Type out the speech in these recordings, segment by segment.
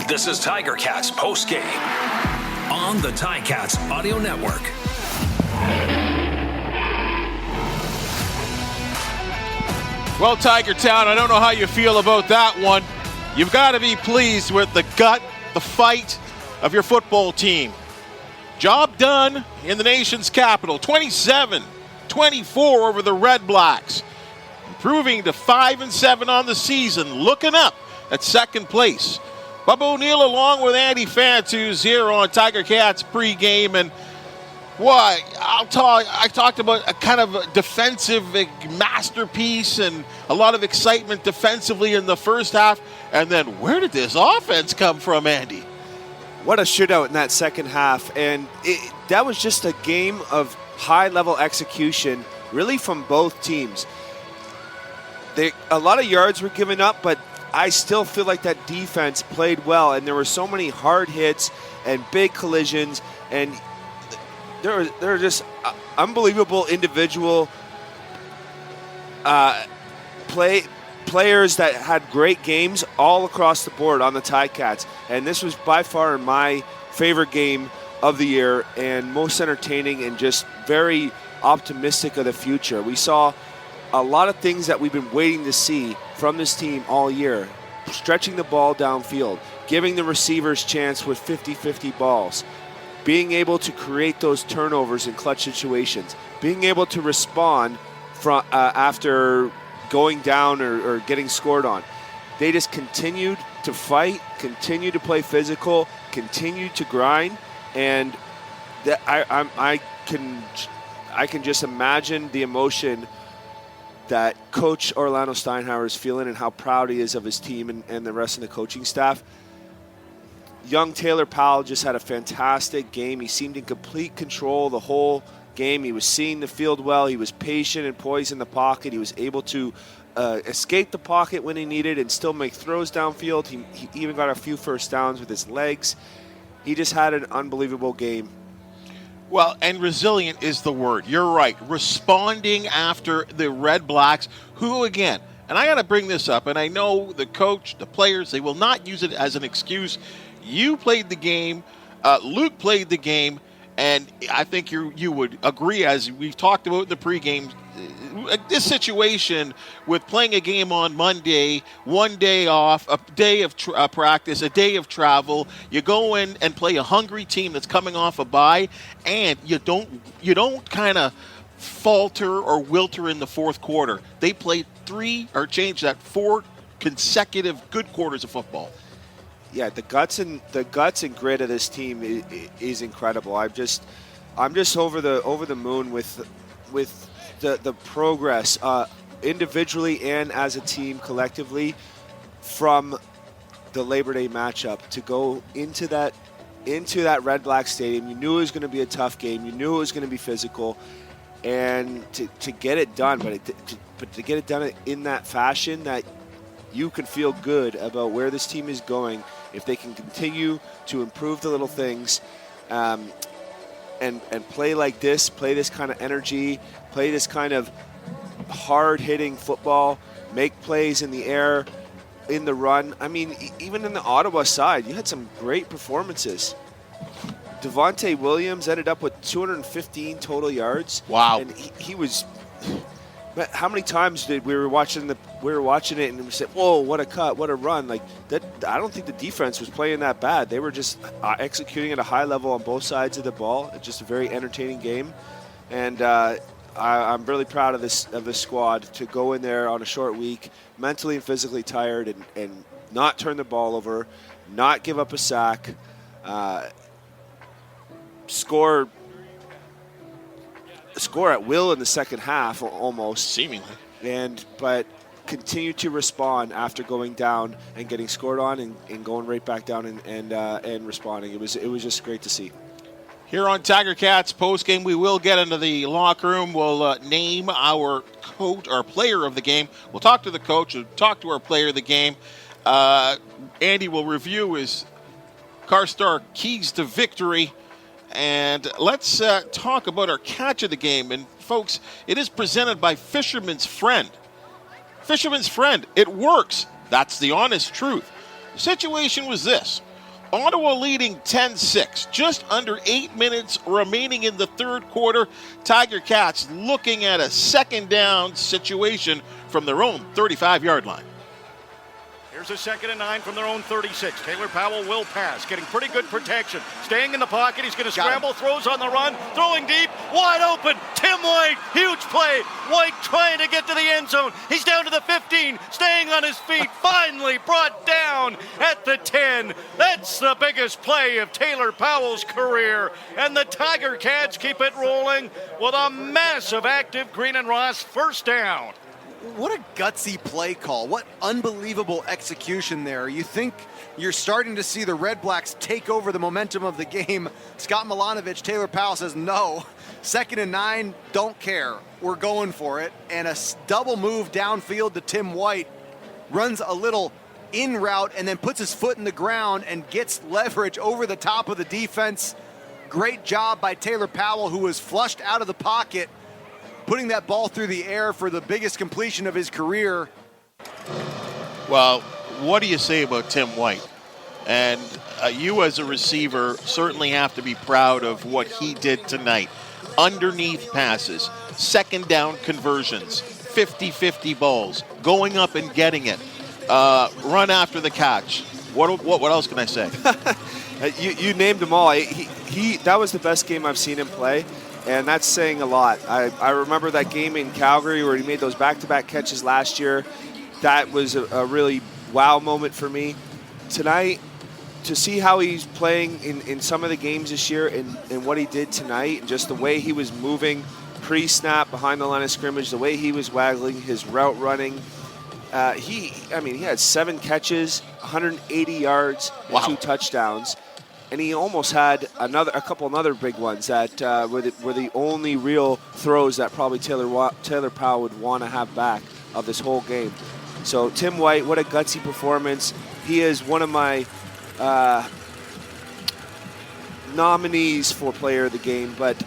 This is Tiger Cats Postgame on the Ticats Audio Network. Well, Tiger Town, I don't know how you feel about that one. You've got to be pleased with the gut, the fight of your football team. Job done in the nation's capital. 27-24 over the Redblacks. Improving to 5-7 on the season. Looking up at second place. Bubba O'Neill along with Andy Fantuz here on Tiger Cats pregame. And why? I talked about a kind of a defensive masterpiece and a lot of excitement defensively in the first half. And then where did this offense come from, Andy? What a shootout in that second half. And that was just a game of high-level execution, really from both teams. A lot of yards were given up, but I still feel like that defense played well. And there were so many hard hits and big collisions. And there are just unbelievable individual players that had great games all across the board on the Ticats. And this was by far my favorite game of the year and most entertaining and just very optimistic of the future. We saw a lot of things that we've been waiting to see from this team all year. Stretching the ball downfield, giving the receivers chance with 50-50 balls, being able to create those turnovers in clutch situations, being able to respond from after going down or getting scored on. They just continued to fight, continued to play physical, continued to grind, and that I can just imagine the emotion that Coach Orlando Steinhauer is feeling and how proud he is of his team and the rest of the coaching staff. Young Taylor Powell just had a fantastic game. He seemed in complete control the whole game. He was seeing the field well. He was patient and poised in the pocket. He was able to escape the pocket when he needed and still make throws downfield. He even got a few first downs with his legs. He just had an unbelievable game. Well, and resilient is the word. You're right. Responding after the Redblacks, who again, and I got to bring this up, and I know the coach, the players, they will not use it as an excuse. You played the game. Luke played the game. And I think you would agree, as we've talked about in the pregame, this situation with playing a game on Monday, 1 day off, a day of practice, a day of travel. You go in and play a hungry team that's coming off a bye, and you don't kind of falter or wilter in the fourth quarter. They played 4 consecutive good quarters of football. Yeah, the guts and grit of this team is incredible. I'm just over the moon with the progress individually and as a team collectively from the Labor Day matchup to go into that Red Black Stadium. You knew it was going to be a tough game. You knew it was going to be physical, and to get it done, but to get it done in that fashion that you can feel good about where this team is going if they can continue to improve the little things and play like this, play this kind of energy, play this kind of hard-hitting football, make plays in the air, in the run. I mean, even in the Ottawa side, you had some great performances. Devontae Williams ended up with 215 total yards. Wow. And he was... How many times did we were watching it and we said, "Whoa, what a cut, what a run!" Like that. I don't think the defense was playing that bad. They were just executing at a high level on both sides of the ball. It's just a very entertaining game, and I'm really proud of this squad to go in there on a short week, mentally and physically tired, and not turn the ball over, not give up a sack, score at will in the second half, almost seemingly, but continue to respond after going down and getting scored on and going right back down and responding. It was just great to see. Here on Tiger Cats postgame, we will get into the locker room. We'll name our coach, our player of the game. We'll talk to the coach. We'll talk to our player of the game. Andy will review his Carstar keys to victory. And let's talk about our catch of the game. And, folks, it is presented by Fisherman's Friend. Fisherman's Friend, it works. That's the honest truth. The situation was this. Ottawa leading 10-6. Just under 8 minutes remaining in the third quarter. Tiger Cats looking at a second down situation from their own 35-yard line. Here's a 2nd and 9 from their own 36. Taylor Powell will pass, getting pretty good protection. Staying in the pocket, he's going to scramble, throws on the run, throwing deep, wide open. Tim White, huge play. White trying to get to the end zone. He's down to the 15, staying on his feet, finally brought down at the 10. That's the biggest play of Taylor Powell's career. And the Tiger Cats keep it rolling with a massive active Green and Ross first down. What a gutsy play call. What unbelievable execution there. You think you're starting to see the Redblacks take over the momentum of the game. Scott Milanovic, Taylor Powell says no. 2nd and 9, don't care. We're going for it. And a double move downfield to Tim White. Runs a little in route and then puts his foot in the ground and gets leverage over the top of the defense. Great job by Taylor Powell, who was flushed out of the pocket, putting that ball through the air for the biggest completion of his career. Well, what do you say about Tim White? And you as a receiver certainly have to be proud of what he did tonight. Underneath passes, second down conversions, 50-50 balls, going up and getting it, run after the catch. What else can I say? You named them all. That was the best game I've seen him play. And that's saying a lot. I remember that game in Calgary where he made those back-to-back catches last year. That was a really wow moment for me. Tonight, to see how he's playing in some of the games this year and what he did tonight, and just the way he was moving pre-snap behind the line of scrimmage, the way he was waggling, his route running. He had 7 catches, 180 yards, and 2 touchdowns. And he almost had a couple other big ones that were the only real throws that probably Taylor Powell would want to have back of this whole game. So Tim White, what a gutsy performance. He is one of my nominees for player of the game, but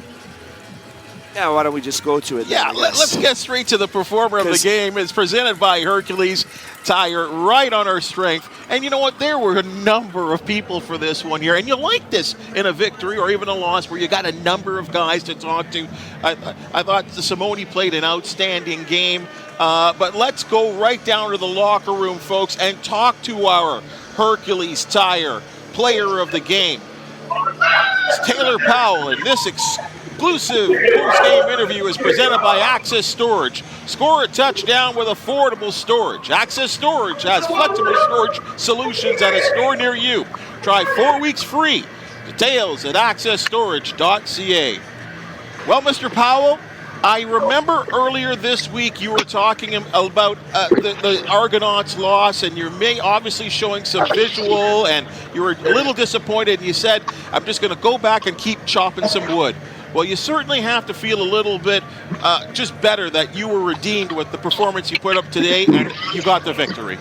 yeah, why don't we just go to it then? Yeah, let's get straight to the performer of the game. It's presented by Hercules Tire, right on our strength. And you know what? There were a number of people for this one here. And you like this in a victory or even a loss where you got a number of guys to talk to. I thought Simone played an outstanding game. But let's go right down to the locker room, folks, and talk to our Hercules Tire player of the game. It's Taylor Powell, and this exclusive post-game interview is presented by Access Storage. Score a touchdown with affordable storage. Access Storage has flexible storage solutions at a store near you. Try 4 weeks free. Details at accessstorage.ca. Well, Mr. Powell, I remember earlier this week you were talking about the Argonauts' loss, and you're obviously showing some visual, and you were a little disappointed, and you said, I'm just going to go back and keep chopping some wood. Well, you certainly have to feel a little bit just better that you were redeemed with the performance you put up today, and you got the victory.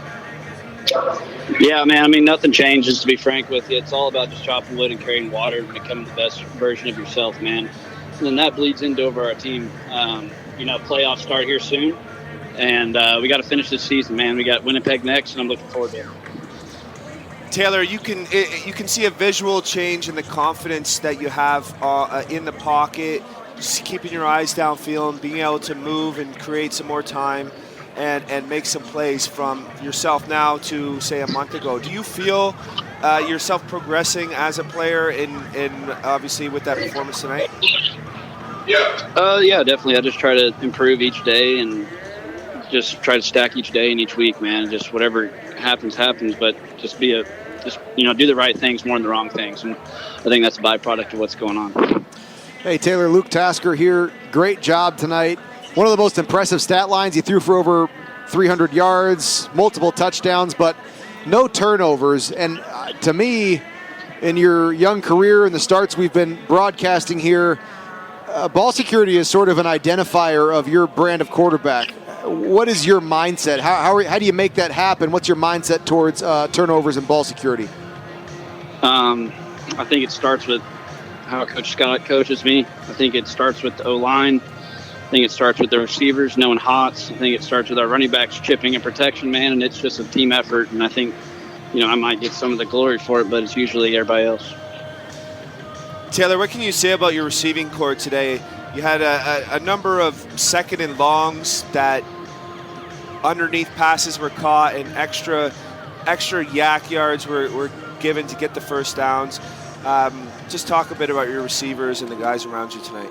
Yeah, man, I mean, nothing changes, to be frank with you. It's all about just chopping wood and carrying water and becoming the best version of yourself, man. And then that bleeds into over our team. Playoffs start here soon, and we got to finish this season, man. We got Winnipeg next, and I'm looking forward to it. Taylor, you can see a visual change in the confidence that you have in the pocket, just keeping your eyes downfield, being able to move and create some more time and make some plays from yourself now to, say, a month ago. Do you feel yourself progressing as a player in obviously with that performance tonight? Yeah, definitely. I just try to improve each day and just try to stack each day and each week, man. Just whatever happens, but just do the right things more than the wrong things. And I think that's a byproduct of what's going on. Hey, Taylor, Luke Tasker here. Great job tonight. One of the most impressive stat lines. He threw for over 300 yards, multiple touchdowns, but no turnovers. And to me, in your young career and the starts we've been broadcasting here, ball security is sort of an identifier of your brand of quarterback. What is your mindset? How do you make that happen? What's your mindset towards turnovers and ball security? I think it starts with how Coach Scott coaches me. I think it starts with the O-line. I think it starts with the receivers knowing hots. I think it starts with our running backs chipping and protection, man, and it's just a team effort. And I think I might get some of the glory for it, but it's usually everybody else. Taylor, what can you say about your receiving corps today? You had a number of second and longs that underneath passes were caught, and extra yak yards were given to get the first downs. Just talk a bit about your receivers and the guys around you tonight.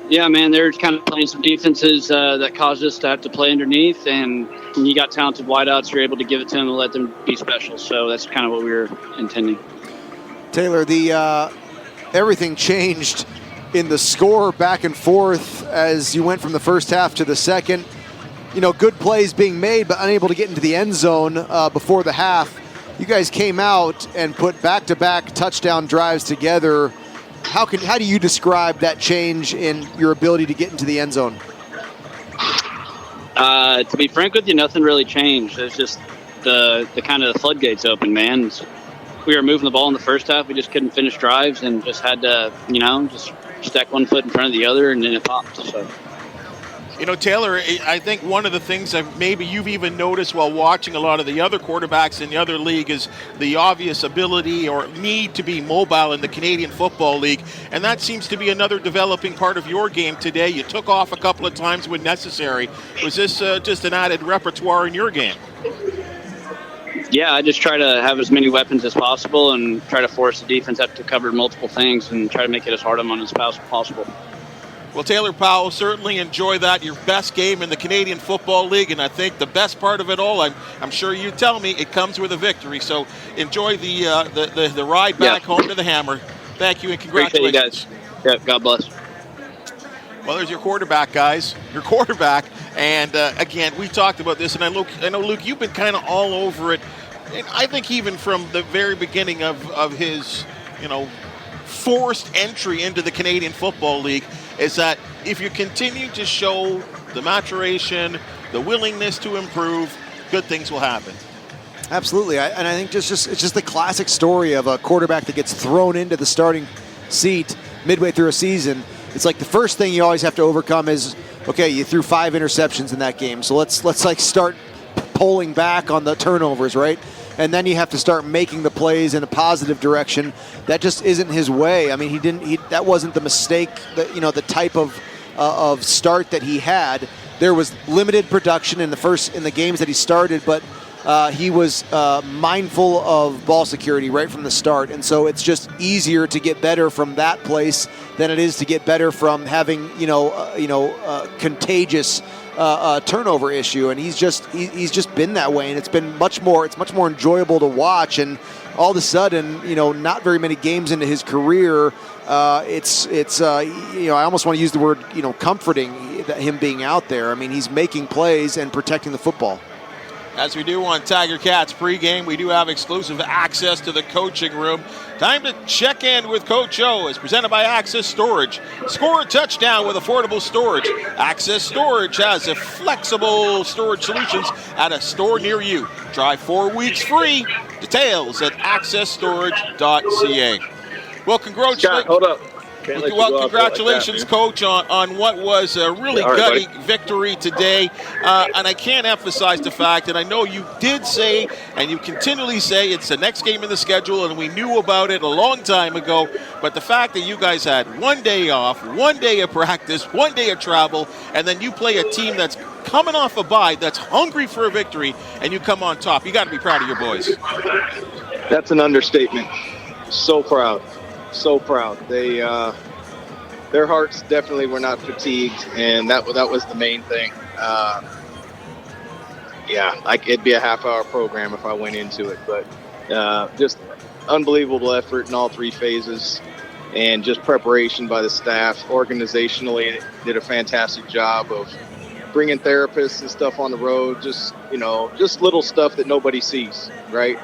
Yeah, man, they're kind of playing some defenses that caused us to have to play underneath, and when you got talented wideouts, you're able to give it to them and let them be special. So that's kind of what we were intending. Taylor, everything changed in the score back and forth as you went from the first half to the second. Good plays being made, but unable to get into the end zone before the half. You guys came out and put back-to-back touchdown drives together. How do you describe that change in your ability to get into the end zone? To be frank with you, nothing really changed. It's just the kind of the floodgates open, man. We were moving the ball in the first half. We just couldn't finish drives and just had to, just stack one foot in front of the other, and then it popped. So. Taylor, I think one of the things that maybe you've even noticed while watching a lot of the other quarterbacks in the other league is the obvious ability or need to be mobile in the Canadian Football League, and that seems to be another developing part of your game today. You took off a couple of times when necessary. Was this just an added repertoire in your game? Yeah, I just try to have as many weapons as possible and try to force the defense up to cover multiple things and try to make it as hard on them as possible. Well, Taylor Powell, certainly enjoy that. Your best game in the Canadian Football League, and I think the best part of it all, I'm sure you tell me, it comes with a victory. So enjoy the ride back home to the Hammer. Thank you, and congratulations. Appreciate you guys. Yeah, God bless. Well, there's your quarterback, guys. Your quarterback. And, again, we talked about this, and I know, Luke, you've been kind of all over it. And I think even from the very beginning of his, forced entry into the Canadian Football League, is that if you continue to show the maturation, the willingness to improve, good things will happen. Absolutely, and I think it's just the classic story of a quarterback that gets thrown into the starting seat midway through a season. It's like the first thing you always have to overcome is, okay, you threw 5 interceptions in that game, so let's start pulling back on the turnovers, right? And then you have to start making the plays in a positive direction. That just isn't his way. I mean, that wasn't the mistake, the type of start that he had. There was limited production in the games that he started, but he was mindful of ball security right from the start. And so it's just easier to get better from that place than it is to get better from having, contagious turnover issue, and he's just been that way, and it's much more enjoyable to watch. And all of a sudden, not very many games into his career, I almost want to use the word comforting him being out there. I mean, he's making plays and protecting the football. As we do on Tiger Cats pregame, we do have exclusive access to the coaching room. Time to check in with Coach O, as presented by Access Storage. Score a touchdown with affordable storage. Access Storage has a flexible storage solutions at a store near you. Try 4 weeks free. Details at accessstorage.ca. Well, congratulations. Hold up. Well, congratulations, Coach, on what was a really gutty victory today. And I can't emphasize the fact that I know you did say, and you continually say, it's the next game in the schedule, and we knew about it a long time ago. But the fact that you guys had 1 day off, 1 day of practice, 1 day of travel, and then you play a team that's coming off a bye, that's hungry for a victory, and you come on top. You got to be proud of your boys. That's an understatement. So proud. So proud. Their hearts definitely were not fatigued, and that was the main thing. It'd be a half-hour program if I went into it, but just unbelievable effort in all 3 phases, and just preparation by the staff. Organizationally, did a fantastic job of bringing therapists and stuff on the road. Just little stuff that nobody sees, right?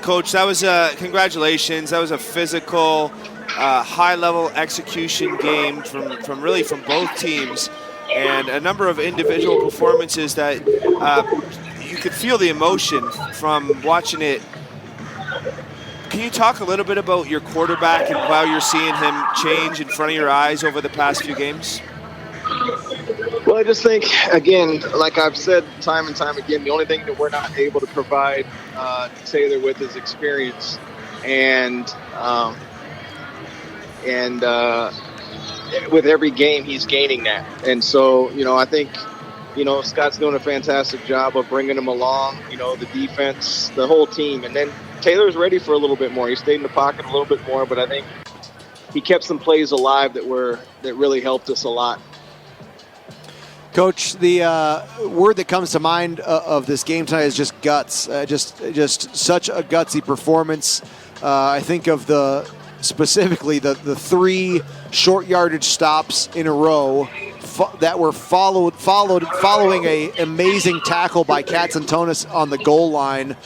Coach, that was congratulations. That was a physical, high-level execution game from both teams, and a number of individual performances that you could feel the emotion from watching it. Can you talk a little bit about your quarterback and how you're seeing him change in front of your eyes over the past few games? Well, Well, I just think, again, like I've said time and time again, the only thing that we're not able to provide Taylor with is experience, and with every game he's gaining that. And so, I think, Scott's doing a fantastic job of bringing him along, the defense, the whole team. And then Taylor's ready for a little bit more. He stayed in the pocket a little bit more, but I think he kept some plays alive that really helped us a lot. Coach, the word that comes to mind of this game tonight is just guts. Just such a gutsy performance. I think of specifically the 3 short yardage stops in a row that were following a amazing tackle by Katsantonis on the goal line.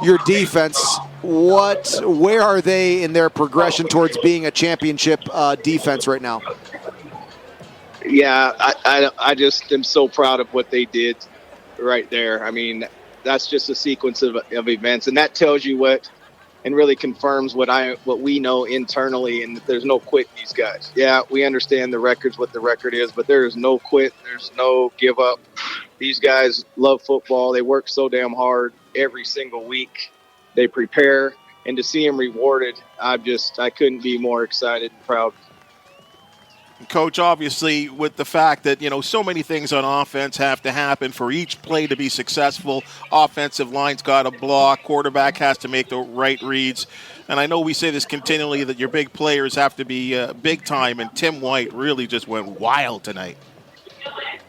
Your defense, where are they in their progression towards being a championship defense right now? Yeah, I just am so proud of what they did right there. I mean, that's just a sequence of events, and that tells you what, and really confirms what we know internally, and that there's no quit these guys. Yeah, we understand the record's what the record is, but there is no quit. There's no give up. These guys love football. They work so damn hard every single week. They prepare, and to see them rewarded, I couldn't be more excited and proud. Coach, obviously, with the fact that, so many things on offense have to happen for each play to be successful. Offensive line's got to block. Quarterback has to make the right reads. And I know we say this continually, that your big players have to be big time, and Tim White really just went wild tonight.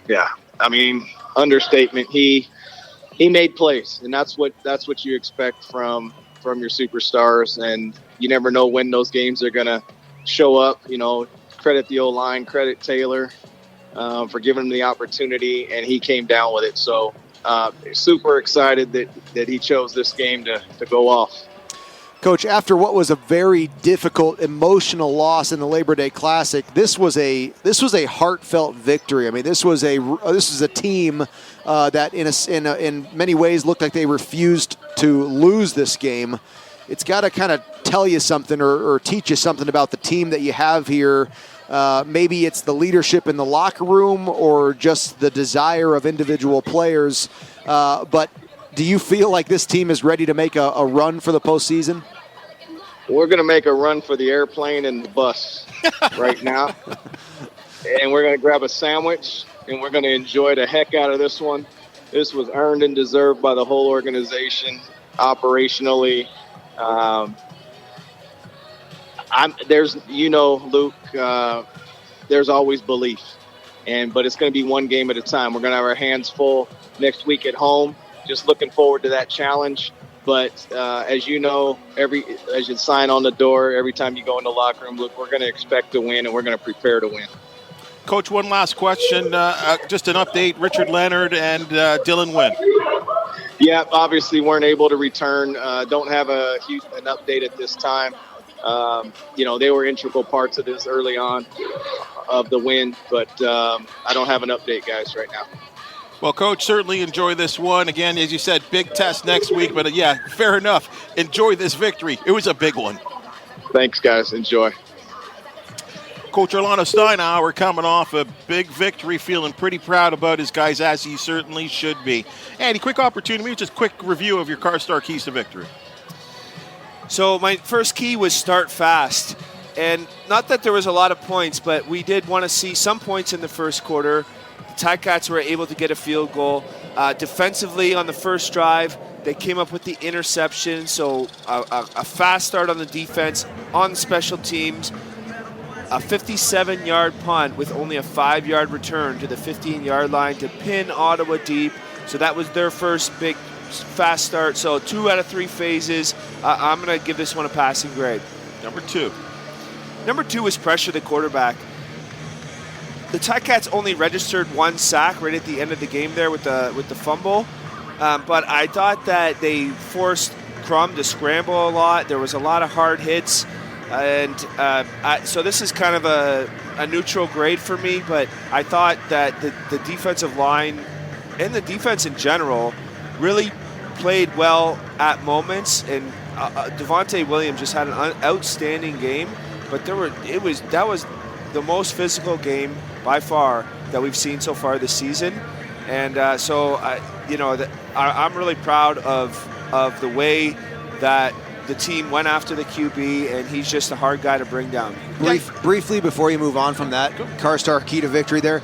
Yeah, I mean, understatement. He made plays, and that's what you expect from your superstars. And you never know when those games are going to show up, Credit the O-line, credit Taylor for giving him the opportunity, and he came down with it. So super excited that he chose this game to go off. Coach, after what was a very difficult, emotional loss in the Labor Day Classic, this was a heartfelt victory. I mean, this was a team that in many ways looked like they refused to lose this game. It's got to kind of tell you something or teach you something about the team that you have here. Maybe it's the leadership in the locker room or just the desire of individual players. But do you feel like this team is ready to make a run for the postseason? We're going to make a run for the airplane and the bus right now. And we're going to grab a sandwich, and we're going to enjoy the heck out of this one. This was earned and deserved by the whole organization operationally. Luke, there's always belief, but it's going to be one game at a time. We're going to have our hands full next week at home. Just looking forward to that challenge. But as you know, as you sign on the door, every time you go in the locker room, look, we're going to expect to win, and we're going to prepare to win. Coach, one last question. Just an update: Richard Leonard and Dylan Wynn. Yeah, obviously weren't able to return. Don't have an update at this time. They were integral parts of this early on of the win, but I don't have an update, guys, right now. Well, Coach, certainly enjoy this one. Again, as you said, big test next week, but fair enough. Enjoy this victory. It was a big one. Thanks, guys. Enjoy. Coach Orlando Steinauer coming off a big victory, feeling pretty proud about his guys, as he certainly should be. Andy, quick opportunity, just quick review of your CarStar keys to victory. So my first key was start fast. And not that there was a lot of points, but we did want to see some points in the first quarter. The Ticats were able to get a field goal. Defensively on the first drive, they came up with the interception. So a fast start on the defense, on special teams. A 57-yard punt with only a 5-yard return to the 15-yard line to pin Ottawa deep. So that was their first big fast start. So 2 out of 3 phases. I'm going to give this one a passing grade. Number 2. Number 2 is pressure the quarterback. The Ticats only registered 1 sack right at the end of the game there with the fumble. But I thought that they forced Crum to scramble a lot. There was a lot of hard hits. And so this is kind of a neutral grade for me, but I thought that the defensive line and the defense in general really played well at moments. And Devontae Williams just had an outstanding game, but that was the most physical game by far that we've seen so far this season. And I'm really proud of the way that the team went after the QB, and he's just a hard guy to bring down. Briefly, before you move on from that, Karstar key to victory there.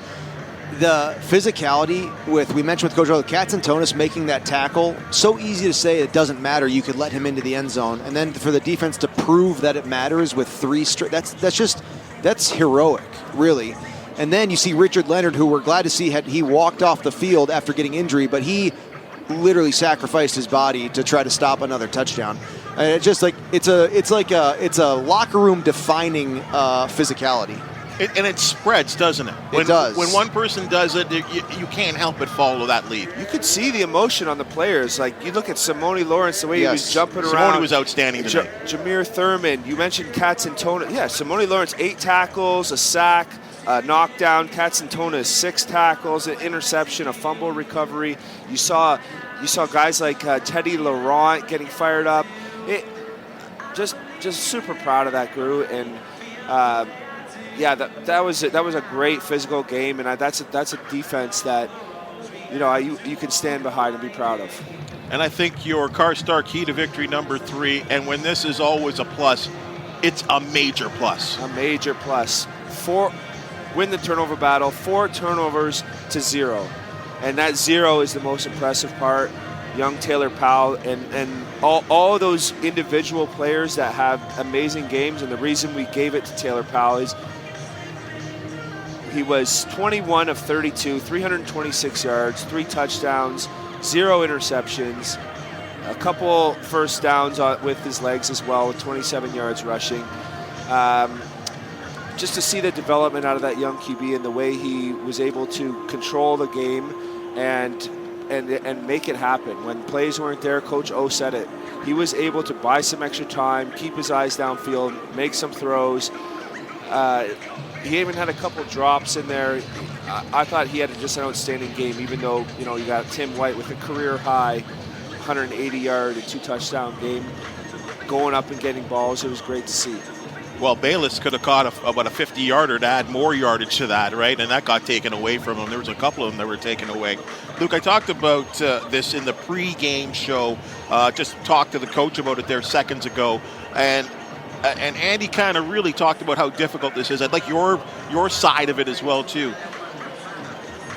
The physicality we mentioned with Coach O, Katsantonis making that tackle, so easy to say it doesn't matter. You could let him into the end zone. And then for the defense to prove that it matters with 3 straight, that's heroic, really. And then you see Richard Leonard, who we're glad to see he walked off the field after getting injury, but he literally sacrificed his body to try to stop another touchdown. And it's just like it's a locker room defining physicality. And it spreads, doesn't it? It does. When one person does it, you can't help but follow that lead. You could see the emotion on the players. Like, you look at Simone Lawrence, the way he was jumping around. Simone was outstanding today. Jameer Thurman, you mentioned Katsantonis. Yeah, Simone Lawrence, 8 tackles, a sack, a knockdown. Katsantonis, 6 tackles, an interception, a fumble recovery. You saw guys like Teddy Laurent getting fired up. Just super proud of that crew, and that was a great physical game, and that's a defense that you can stand behind and be proud of. And I think your Karstar key to victory number 3, and when this is always a plus, it's a major plus. A major plus. Win the turnover battle, 4 turnovers to 0, and that 0 is the most impressive part. Young Taylor Powell and all those individual players that have amazing games, and the reason we gave it to Taylor Powell is he was 21 of 32, 326 yards, 3 touchdowns, 0 interceptions, a couple first downs with his legs as well, with 27 yards rushing. Just to see the development out of that young QB and the way he was able to control the game and make it happen. When plays weren't there, Coach O said it. He was able to buy some extra time, keep his eyes downfield, make some throws. He even had a couple drops in there. I thought he had just an outstanding game, even though you got Tim White with a career high 180-yard and 2-touchdown game, going up and getting balls. It was great to see. Well, Bayless could have caught about a 50-yarder to add more yardage to that, right? And that got taken away from him. There was a couple of them that were taken away. Luke, I talked about this in the pre-game show. Just talked to the coach about it there seconds ago. And Andy kind of really talked about how difficult this is. I'd like your side of it as well, too.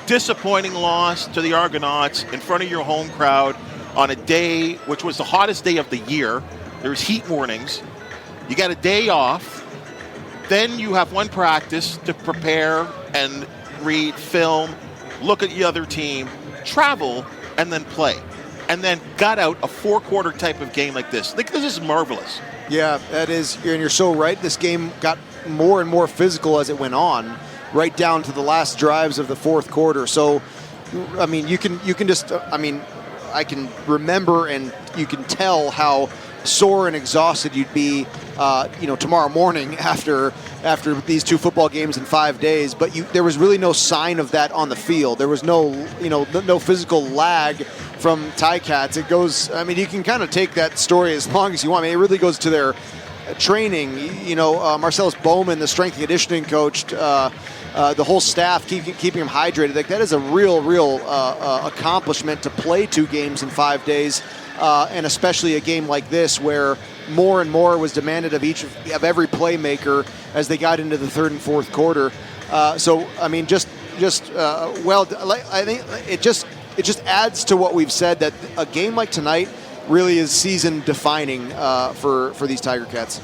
Disappointing loss to the Argonauts in front of your home crowd on a day which was the hottest day of the year. There's heat warnings. You got a day off. Then you have one practice to prepare and read, film, look at the other team, travel, and then play. And then got out a 4-quarter type of game like this. This is marvelous. Yeah, that is, and you're so right. This game got more and more physical as it went on, right down to the last drives of the 4th quarter. So, I mean, you can just, I can remember and you can tell how sore and exhausted you'd be, tomorrow morning after these 2 football games in 5 days. But there was really no sign of that on the field. There was no physical lag from Ticats. It goes, you can kind of take that story as long as you want. It really goes to their training. Marcellus Bowman, the strength and conditioning coach, the whole staff keeping him hydrated. Like, that is a real accomplishment to play 2 games in 5 days. And especially a game like this where more and more was demanded of every playmaker as they got into the 3rd and 4th quarter. I think it just adds to what we've said, that a game like tonight really is season defining for these Tiger Cats.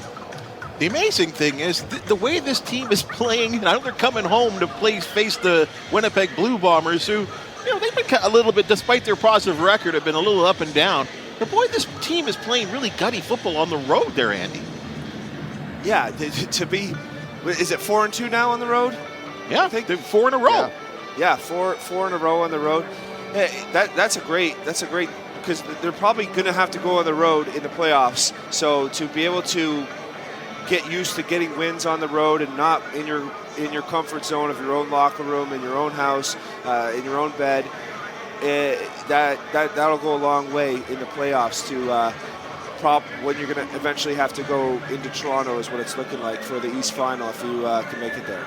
The amazing thing is the way this team is playing. I know they're coming home to face the Winnipeg Blue Bombers, who they've been a little bit, despite their positive record, have been a little up and down. But boy, this team is playing really gutty football on the road there, Andy. Yeah, is it 4-2 now on the road? Yeah, I think they're 4 in a row. Yeah, 4 in a row on the road. Hey, that's a great, because they're probably going to have to go on the road in the playoffs. So to be able to get used to getting wins on the road and not in your comfort zone of your own locker room, in your own house, in your own bed, that'll go a long way in the playoffs to when you're going to eventually have to go into Toronto, is what it's looking like for the East Final if you can make it there.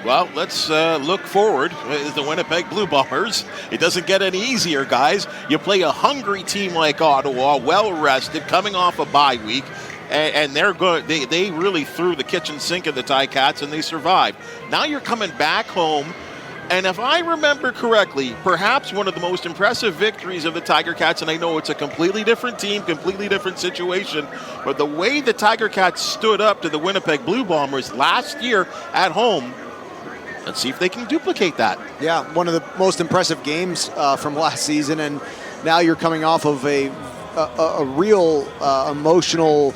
Well, let's look forward. The Winnipeg Blue Bombers. It doesn't get any easier, guys. You play a hungry team like Ottawa, well-rested, coming off a bye week, and they're good. They really threw the kitchen sink at the Ticats, and they survived. Now you're coming back home, and if I remember correctly, perhaps one of the most impressive victories of the Tiger Cats, and I know it's a completely different team, completely different situation, but the way the Tiger Cats stood up to the Winnipeg Blue Bombers last year at home, let's see if they can duplicate that. Yeah, one of the most impressive games from last season, and now you're coming off of a real emotional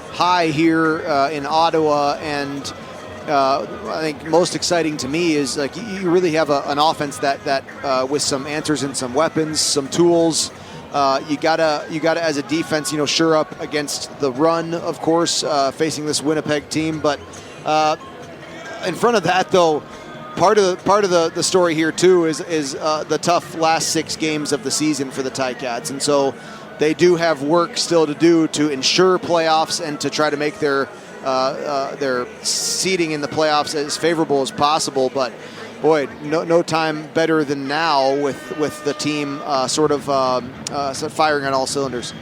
high here in Ottawa, and I think most exciting to me is like you really have an offense that with some answers and some weapons, some tools. You gotta as a defense, shore up against the run, of course, facing this Winnipeg team. But in front of that, though, part of the story here too is the tough last 6 games of the season for the Ticats, and so they do have work still to do to ensure playoffs and to try to make their seeding in the playoffs as favorable as possible. But boy, no time better than now with the team sort of firing on all cylinders.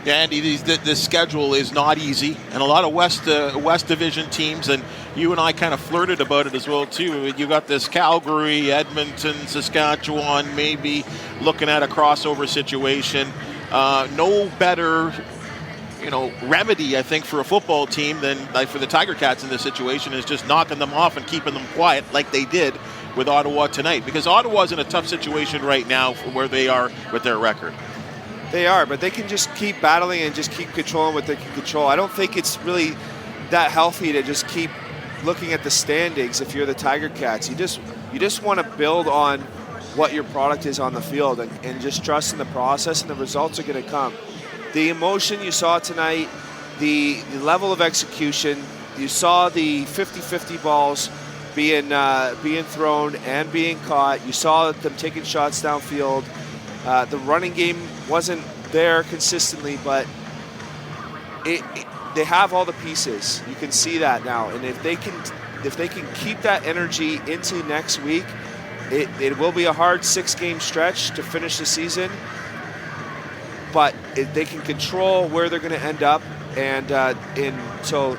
Yeah, Andy, the schedule is not easy, and a lot of West Division teams, and you and I kind of flirted about it as well too. You got this Calgary, Edmonton, Saskatchewan, maybe looking at a crossover situation. No better remedy, I think, for a football team than for the Tiger Cats in this situation is just knocking them off and keeping them quiet like they did with Ottawa tonight. Because Ottawa's in a tough situation right now for where they are with their record. They are, but they can just keep battling and just keep controlling what they can control. I don't think it's really that healthy to just keep looking at the standings if you're the Tiger Cats. You just want to build on what your product is on the field and just trust in the process, and the results are going to come. The emotion you saw tonight, the level of execution, you saw the 50-50 balls being thrown and being caught. You saw them taking shots downfield. The running game wasn't there consistently, but they have all the pieces. You can see that now, and if they can keep that energy into next week, it will be a hard 6-game stretch to finish the season. But they can control where they're going to end up, and so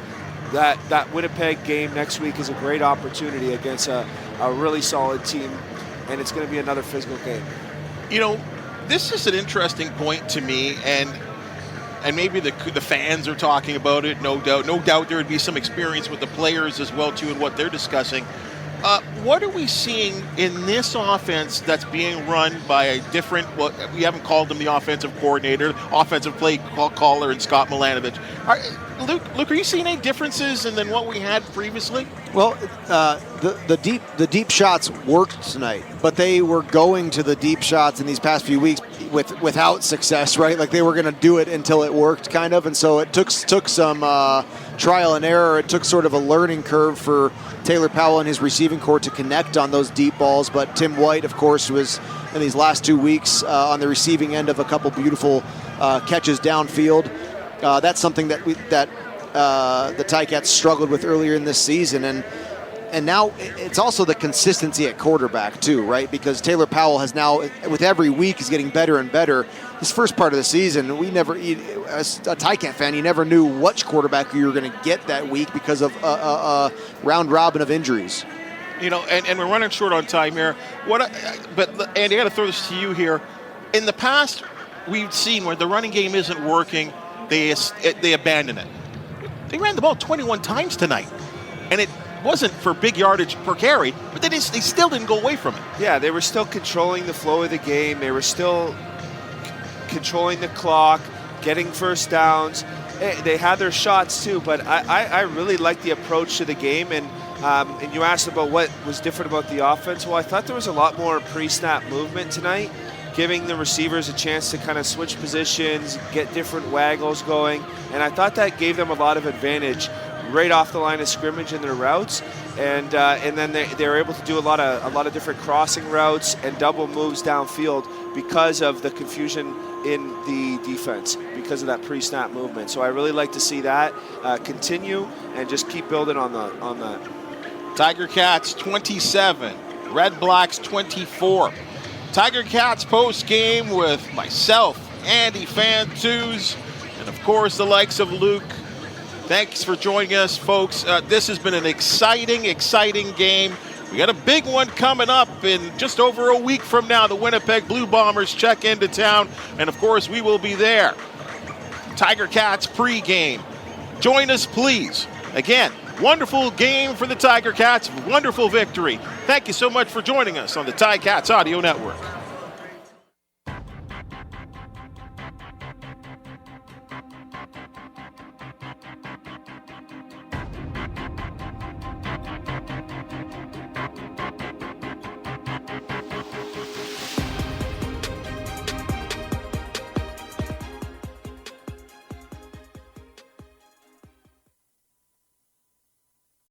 that Winnipeg game next week is a great opportunity against a really solid team, and it's going to be another physical game. This is an interesting point to me, and maybe the fans are talking about it. No doubt there would be some experience with the players as well too, in what they're discussing. What are we seeing in this offense that's being run by a different, we haven't called him the offensive coordinator, offensive play caller, and Scott Milanovic. Luke, are you seeing any differences than what we had previously? Well, the deep shots worked tonight, but they were going to the deep shots in these past few weeks without success, right? Like they were going to do it until it worked, kind of, and so it took some trial and error. It took sort of a learning curve for Taylor Powell and his receiving corps to connect on those deep balls, but Tim White, of course, was in these last 2 weeks on the receiving end of a couple beautiful catches downfield. That's something that the Ticats struggled with earlier in this season, and now it's also the consistency at quarterback too, right? Because Taylor Powell has now, with every week, is getting better and better. This first part of the season, as a Ticat fan, you never knew which quarterback you were going to get that week because of a round robin of injuries. And we're running short on time here. But Andy, I got to throw this to you here. In the past, we've seen where the running game isn't working, they abandon it. They ran the ball 21 times tonight, and it wasn't for big yardage per carry, but they still didn't go away from it. Yeah, they were still controlling the flow of the game. They were still controlling the clock, getting first downs. They had their shots too, but I really liked the approach to the game. And you asked about what was different about the offense. Well, I thought there was a lot more pre-snap movement tonight, giving the receivers a chance to kind of switch positions, get different waggles going, and I thought that gave them a lot of advantage right off the line of scrimmage in their routes, and then they were able to do a lot of different crossing routes and double moves downfield because of the confusion in the defense, because of that pre-snap movement. So I really like to see that continue and just keep building on that. Tiger Cats 27, Red Blacks 24. Tiger Cats post game with myself, Andy Fantuz, and of course the likes of Luke. Thanks for joining us, folks. This has been an exciting game. We got a big one coming up in just over a week from now. The Winnipeg Blue Bombers check into town, and of course we will be there. Tiger Cats pregame. Join us, please. Again, wonderful game for the Tiger Cats. Wonderful victory. Thank you so much for joining us on the Ticats Audio Network.